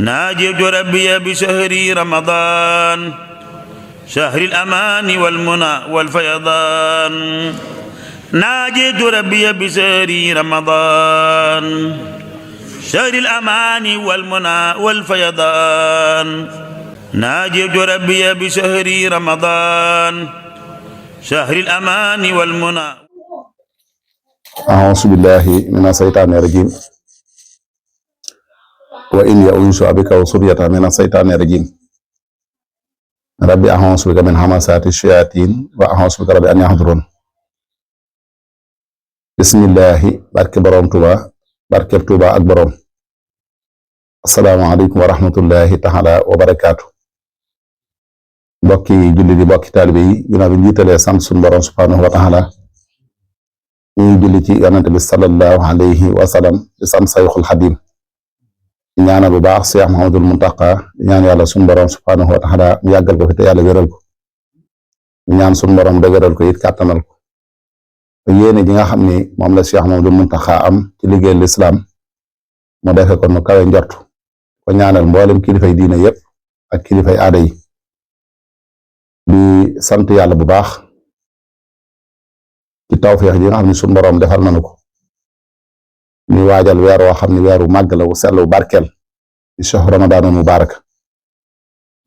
ناجيت ربي بشهر رمضان شهر الأمان والمنى والفيضان ناجيت ربي بشهر رمضان شهر الأمان والمنى والفيضان ناجيت ربي بشهر رمضان شهر الأمان والمنى. أعوذ بالله من الشيطان الرجيم وإني أعوذ بك وذريتها من الشيطان الرجيم ربي أعوذ بك من همزات الشياطين وأعوذ بك ربي أن يحضرون. بسم الله barke borom Tuuba barke Tuuba ak borom. asalaamaaleykum wa rahmatullahi taala wa barakaatu. mbokki julli di mbokki taalibe yi ginnaaw bi njiitalee sant sunu borom subhanahu wa taala ñu ngi julli ci yonent bi sallallahu alayhi wa sallam di sant Sayxul Xadim di ñaanal bu baax Cheikh Mouhamadoul Mountakha di ñaan yàlla sunu borom subhanahu wa taala mu yàggal ko fi te yàlla wéral ko di ñaan sunu borom dëgëral ko it kàttanal ko yéene ji nga xam ni moom la Cheikh Mouhamadoul Mountakha am ci liggéey lislaam mu defe ko nu kawe njort ko ñaanal mboolem kilifay diine yépp ak kilifay aada yi di sant yàlla bu baax ci tawfeex yi nga xam ne sunu boroom defal nañu ko ñu waajal weer woo xam ne weeru màgg la wu sell wu barkeel ci shahru ramadaanul mubaarak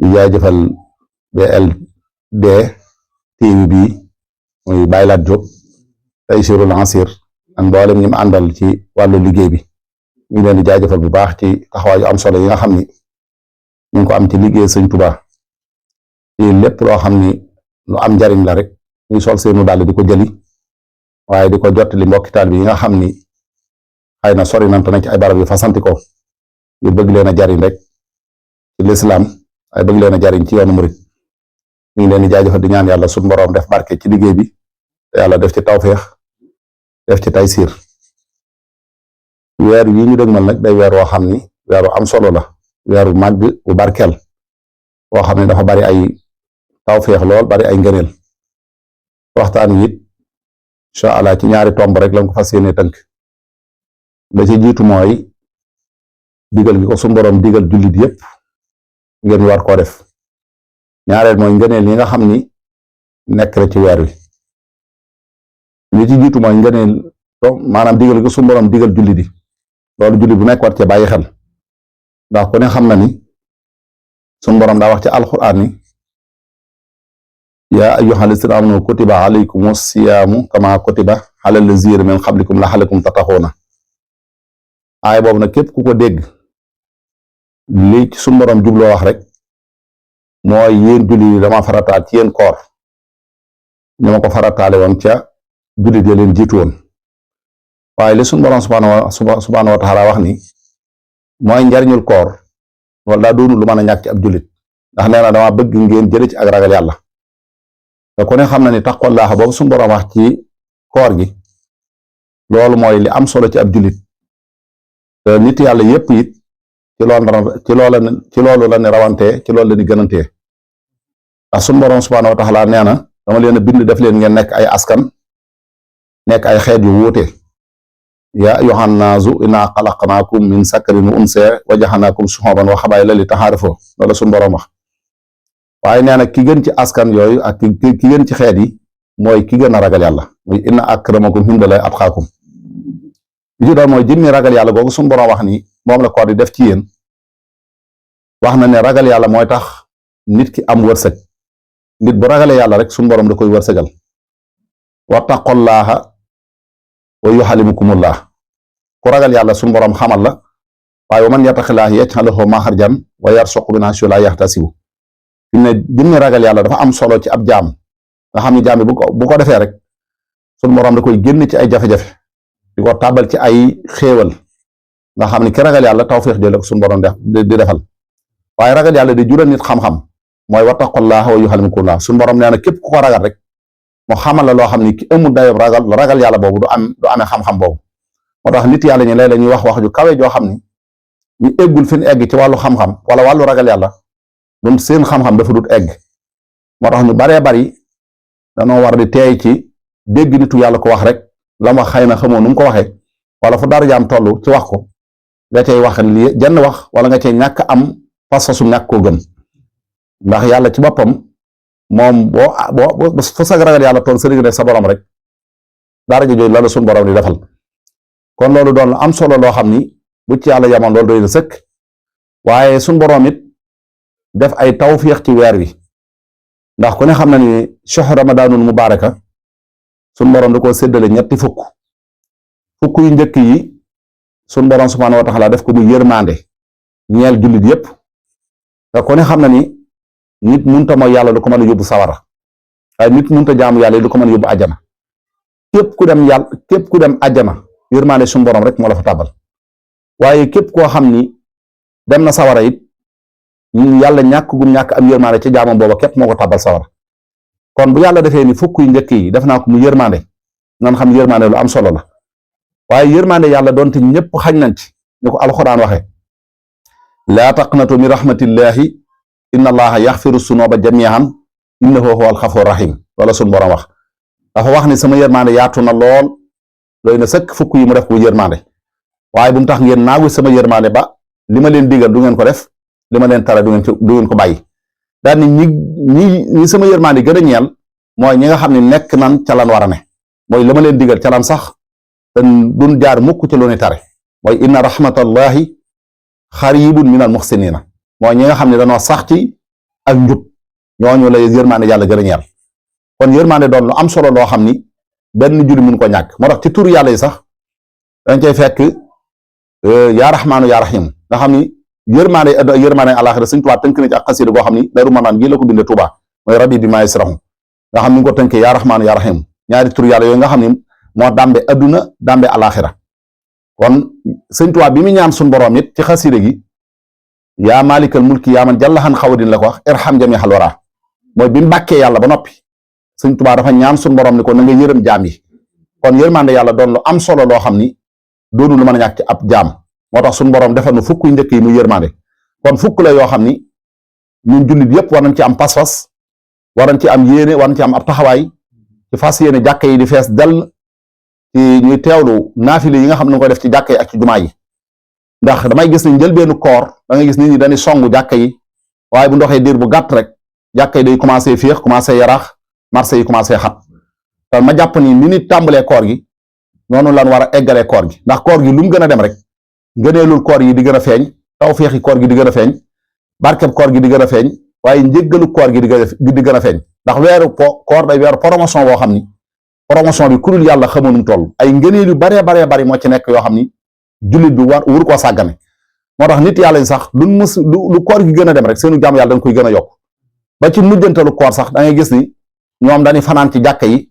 ñu jaajëfal BLD TV bi muy Baylaat Diop Taysiirul Asiir ak mboolem ñi mu àndal ci wàllu liggéey bi ñu leen di jaajëfal bu baax ci taxawaay yu am solo yi nga xam ni ñu ngi ko am ci liggéey Sëñ Tuubaa ci lépp loo xam ni lu am njariñ la rek ñu sol seenu dàll di ko jëli waaye di ko jottali mbokki taal bi yi nga xam ni xëy na sori nante na ci ay barab yu fasanti ko yu bëgg leen a jariñ rek ci lislaam ay bëgg leen a jariñ ci yoonu murit ñu ngi leen di jaajëfal di ñaan yàlla suñu boroom def barke ci liggéey bi te yàlla def ci tawféex def ci taysiir. weer yi ñu dëgmal nag day weer woo xam ni weeru am solo la weeru màgg bu barkeel woo xam ne dafa bari ay tawféex lool bari ay ngëneel waxtaan wi it incha allah ci ñaari tomb rek lañ ko fas yéene tënk da ci jiitu mooy digal gi ko suñu boroom digal jullit yépp ngeen war koo def ñaareel mooy ngëneel yi nga xam ni nekk na ci weer wi li ci jiitu mooy ngëneel maanaam digal gi suñu boroom digal jullit yi loolu jullit bu nekk war cee bàyyi xel ndax ku ne xam na ni suñu boroom daa wax ci alxuraan ni yaa ayyuhal lazina amanu kutiba alaykumus siyaamu kama kutiba alal lazina min qablikum la'allakum tattaquuna aay boobu nag képp ku ko dégg li ci suñu boroom jubloo wax rek mooy yéen jullit yi dama farataal ci yéen koor ñu ma ko farataale woon ca jullit yi leen jiitu woon waaye li suñu boroom subhaanahu wa taala wax ni mooy njariñul koor loolu daa doonu lu mën a ñàkk ci ab jullit ndax nee na dama bëgg ngeen jële ci ak ragal yàlla te ku ne xam na ni taqwallaaha boobu suñu boroom wax ci koor gi loolu mooy li am solo ci ab jullit te nit yàlla yépp it ci loolu la ne rawantee ci loolu la ni gënantee ndax suñu boroom subhaanahu wa taala nee na dama leen a bind def leen ngeen nekk ay askan nekk ay xeet yu wuute yaa ayyuhan naasu innaa xalaqnaakum min sakarin wa unsaa wa ja'alnaakum shu'uuban wa qabaa'ila li ta'aarafu loolu suñu boroom wax waaye nee na ki gën ci askan yooyu ak ki gën ci xeet yi mooy ki gën a ragal yàlla muy inna akramakum indallaahi atqaakum li ci doon mooy jëmmi ragal yàlla googu suñu boroom wax ni moom la koor di def ci yéen wax na ne ragal yàlla mooy tax nit ki am wërsëg nit bu ragalee yàlla rek suñu boroom da koy wërsëgal wattaqullaaha wa yuallimukumullah ku ragal yàlla suñu boroom xamal la waaye wa man yattaqillaaha yaj'al lahu maxrajan wa yarzuqhu min haysu laa yahtasibu fi ne jëmmi ragal yàlla dafa am solo ci ab jaam nga xam ne jaam bi bu ko defee rek suñu boroom da koy génn ci ay jafe-jafe di ko tàbbal ci ay xéewal nga xam ne ki ragal yàlla tawfiix jële ko suñu boroom di defal waaye ragal yàlla di jural nit xam-xam mooy wattaqullaaha wa yuallimukumullah suñu boroom nee na képp ku ko ragal rek mu xamal la loo xam ni ki amul dayob ragal yàlla boobu du amee xam-xam boobu moo tax nit yàlla ñi léeg-léeg ñuy wax ju kawe joo xam ni ñu eggul fi ñu egg ci wàllu xam-xam wala wàllu ragal yàlla doon seen xam-xam dafa dut egg moo tax ñu baree bari danoo war di teey ci dégg nitu yàlla ko wax rek la wax xëy na xamoo nu mu ko waxee wala fu dara jaam toll ci wax ko nga cay wax li jenn wax wala nga cay ñàkk am pas-pasu ñàkk koo gëm ndax yàlla ci boppam moom boo fa sag ragal yàlla tool sa digg sa borom rek dara jooju la suñu borom di defal kon loolu doon am solo loo xam ni bu ci yàlla yamoon loolu doy na sëkk waaye suñu borom it def ay tawfiix ci weer wi ndax ku ne xam na ni shahru ramadanul mubaraka suñu borom da koo séddale ñetti fukk yu njëkk yi suñu borom subhaanahu wa taala def ko muy yërmande ñeel jullit yépp te ku ne xam na ni nit munta mooy yàlla lu ko mën a yóbbu sawara waaye nit munta jaamu yàlla lu ko mën a yóbbu àjjana képp ku dem àjjana yërmande suñu borom rek moo la fa tàbbal waaye képp koo xam ni dem na sawara it yàlla ñàkk am yërmande ci jaamam booba képp moo ko tàbbal sawara kon bu yàlla defee ni fukk yu njëkk yi def naa ko mu yërmande nan xam yërmande lu am solo la waaye yërmande yàlla doonte ñëpp xañ nañ ci ni ko alxuraan waxe laa taqnatu min rahmatillahi inna allaha yaxfiru sunuba jamian innahu huwa alxafur rahim wala sun borom wax dafa wax ni sama yërmande yaatu na lool doy na sëkk fukk yi mu def ko yërmande waaye bu mu tax ngeen naagu sama yërmande ba li ma leen digal du ngeen ko def li ma leen tere du ngeen ko bàyyi daal ni ñi sama yërmande gën a ñeel mooy ñi nga xam ne nekk nan ca lan war a ne mooy li ma leen digal ca lan sax duñ jaar mukk ci lu ni tare mooy inna rahmatallahi xaribun minal muxsinina mooy ñi nga xam ne dañoo sax ci ak njub ñooñu la yërmande yàlla gën a ñeel kon yërmande doon lu am solo loo xam ni benn julli mun ko ñàkk moo tax ci tur yàlla yi sax dañ cay fekk yaa rahmaanu yaa rahim nga xam ni yërmande àlaxira Sëñ Tuubaa tënk na ci ak xasida goo xam ni Daaru Manaan gi la ko bindee Tuubaa mooy rabbi bi maa yasrahu nga xam ni nga ko tënkee yaa rahmaanu yaa rahim ñaari tur yàlla yooyu nga xam ni moo dambe adduna dambe àlaxira kon Sëñ Tuubaa bi mu ñaan suñu borom it ci xasida gi yaa maalikal mulki yaa man jallaxan xawadin la ko wax irham jamihal wara mooy bi mu bàkkee yàlla ba noppi Sëñ Tuubaa dafa ñaan suñu borom ni ko na nga yërëm jaam yi kon yërmande yàlla doon lu am solo loo xam ni doonu lu mën a ñàkk ci ab jaam moo tax suñu borom defal nu fukk yu njëkk yi muy yërmande kon fukk la yoo xam ni ñun jullit yépp war nañ ci am pas-pas war nañ ci am yéene war nañ ci am ab taxawaay ci fas yéene jàkka yi di fees dell ci ñuy teewlu naafile yi nga xam ne ko def ci jàkka yi ak ci jumaa yi ndax damay gis ni njëlbeenu koor da ngay gis nit ñi dañuy songu jàkka yi waaye bu ndoxee diir bu gàtt rek jàkka yi day commencé féex commencé yaraax marché yi commencé xat te ma jàpp ni nit tàmbalee koor gi noonu lan war a eggalee koor gi ndax koor gi lu mu gën a dem rek ngëneelul koor yi di gën a feeñ tawféexi koor gi di gën a feeñ barkeb koor gi di gën a feeñ waaye njëggalu koor gi di gën a feeñ ndax weeru koor day weeru promotion boo xam ni promotion bi kurul yàlla xamoonum toll ay ngëneel yu baree bari moo ci nekk yoo xam ni jullit bi wur koo sàggane moo tax nit yàlla yi sax lu koor gi gën a dem rek seenu jaamu yàlla dañ koy gën a yokk ba ci mujjantalu koor sax da ngay gis ni ñoom dañuy fanaan ci jàkka yi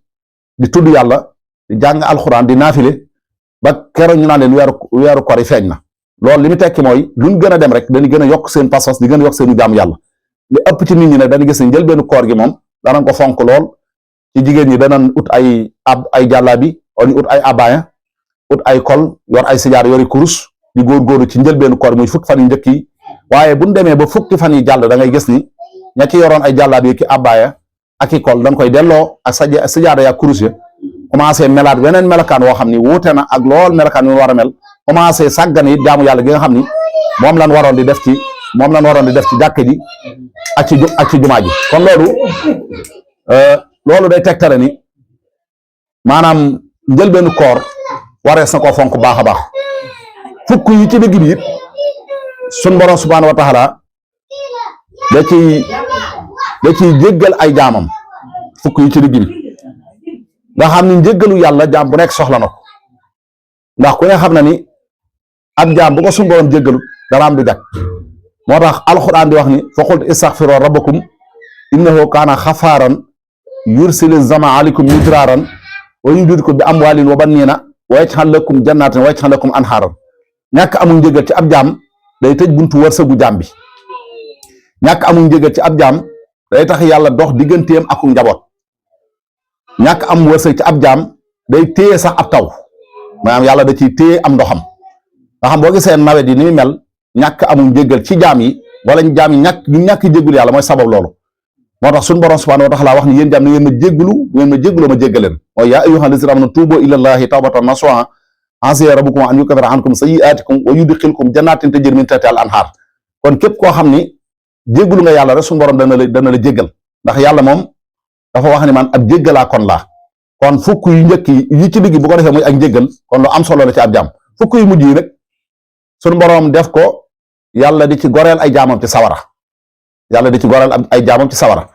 di tudd yàlla di jàng alxuraan di naafile ba keroog ñu naan leen weeru koor yi feeñ na loolu li mu tekki mooy luñ gën a dem rek dañuy gën a yokk seen pas-pas di gën a yokk seenu jaamu yàlla li ëpp ci nit ñi nag dañuy gis ni njëlbeenu koor gi moom danañ ko fonk lool ci jigéen ñi danañ ut ay jàllaabi wala ut ay abaya ut ay kol yor ay sijaar yori kurus di góorgóorlu ci njëlbeenu koor muy fukki fan yu njëkk yi waaye buñ demee ba fukki fan yi jàll da ngay gis ni ña ci yoroon ay jàllaabi ki abaya ak i kol dañ koy delloo ak sijaada yaa kurus ya commencé melaat weneen melakaan woo xam ni wuute na ak lool melakaan yu war a mel commencé sàggan it jaamu yàlla gi nga xam ni moom lan waroon di def ci jàkk ji ak ci jumaa ji kon loolu day tegtale ni maanaam njëlbeenu koor warees na koo fonk baax a baax fukk yi ci digg bi it sun borom subhaanahu wa taala da ciy jéggal ay jaamam fukk yi ci digg bi nga xam ni njéggalu yàlla jaam bu nekk soxla na ko ndax ku ne xam na ni ab jaam bu ko sun borom jéggalu dara am du jag moo tax alxuraan di wax ni fa qultu istaghfiru rabbakum innahu kaana xafaaran yursilu sama aleykum midraaran wa yumdidkum bi amwaalin wa baniina wa yaj'al lakum jannaatin wa yaj'al lakum anhaaran ñàkk amul njëgal ci ab jaam day tëj buntu wërsëgu jaam bi ñàkk amul njëgal ci ab jaam day tax yàlla dox digganteem ak njaboot ñàkk am wërsëg ci ab jaam day téye sax ab taw maanaam yàlla da ciy téye am ndoxam nga xam boo gisee nawet yi ni mu mel ñàkk amul njëgal ci jaam yi wala jaam yi ñàkk jéggul yàlla mooy sabab loolu moo tax suñu borom subhanahu wa taala wax ni yéen jaam na ngeen ma jéggulu bu ngeen ma jégguloo ma jéggaleen mooy yaa ayyuhal lazina amanu tuubu ilallahi tawbatan nasuha asa rabbukum an yukaffira ankum sayyi'atikum wa yudkhilkum jannatin tajri min tahtiha al anhar kon képp koo xam ni jéggalu nga yàlla rek suñu borom dana la jéggal ndax yàlla moom dafa wax ni man ab jéggalaa kon laa kon fukk yu njëkk yi ci digg bu ko defee muy ak njéggal kon lu am solo la ci ab jaam fukk yu mujj yi nag suñu borom def ko yàlla di ci goreel ay jaamam ci sawara yàlla di ci goreel ay jaamam ci sawara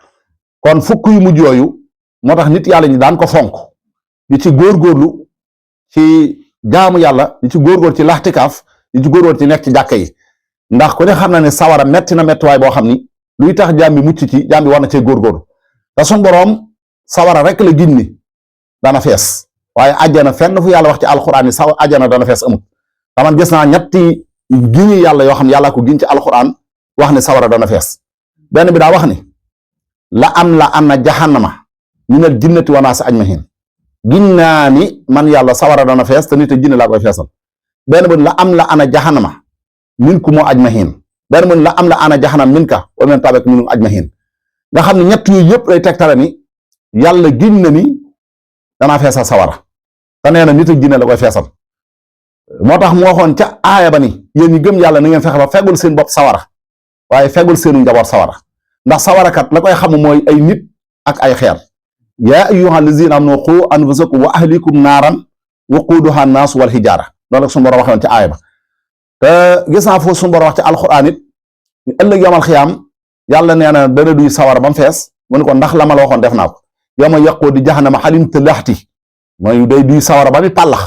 kon fukk yu mujj yooyu moo tax nit yàlla ñi daan ko fonk di ci góorgóorlu ci jaamu yàlla di ci góorgóor ci laxtikaaf di ci góorgóor ci nekk ci jàkka yi ndax ku ne xam na ne sawara metti na mettiwaay boo xam ni luy tax jaam bi mucc ci jaam bi war na cee góorgóorlu te suñu boroom sawara rek la giñ ni dana fees waaye àjjana fenn fu yàlla wax ci alxuraan ni saw àjjana dana fees amut taman gis naa ñetti giñi yàlla yoo xam ne yàlla ko giñ ci alxuraan wax ne sawara dana fees benn bi daa wax ni la anna jahannama minal jinnati wa naasi ajmahin giñ naa ni man yàlla sawara dana fees te nit ak jinne laa koy feesal benn bi la ana jahannama minkum ajmahin benn bi la ana jahannama minka wa min tabak minhum ajmahin nga xam ne ñett yooyu yëpp lay tegtale ni yàlla giñ na ni danaa feesal sawara te nee na nit ak jinne la koy feesal moo tax mu waxoon ca aaya ba ni yéen ñi gëm yàlla na ngeen fexe ba feggul seen bopp sawara waaye feggul seenu njaboot sawara ndax sawara kat la koy xam mooy ay nit ak ay xeer yaa ayyuha allazina amanu qu anfusakum wa ahlikum naaran waquuduha an-naas wal hijaara loolu la suñu borom waxoon ci aaya ba te gis naa foofu suñu borom wax ci alxuraan it ëllëg yamal xiyaam yàlla nee na dana duy sawara ba mu fees mu ne ko ndax la ma la waxoon def naa ko yawma yaquudu jahannama halim talaxti mooy day duy sawara ba mi pàllax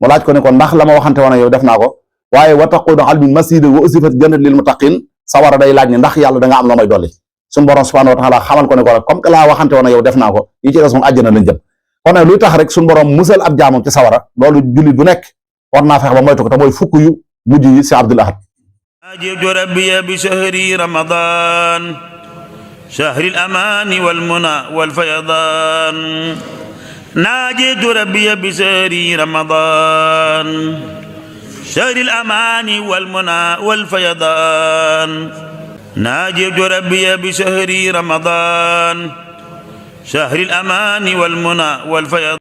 mu laaj ko ne ko ndax la ma waxante woon yow def naa ko waaye wa taquudu hal min masjid wa usifat jannat lil muttaqin sawara day laaj ne ndax yàlla da nga am loo may dolli suñu borom subhanahu wa taala xamal ko ne ko rek comme que laa waxante woon yow def naa ko yi ci des moom àjjana lañ jëm kon nag luy tax rek suñu borom musal ab jaamam ci sawara loolu jullit bu nekk war naa fexe ba moytu ko te mooy fukk yu mujj yi si Abdul Ahad أجبت ربي بشهر رمضان شهر الأمان والمنى والفيضان ناجيت ربي بشهر رمضان شهر الأمان والمنى والفيضان ناجيت ربي بشهر رمضان شهر الأمان والمنى والفيضان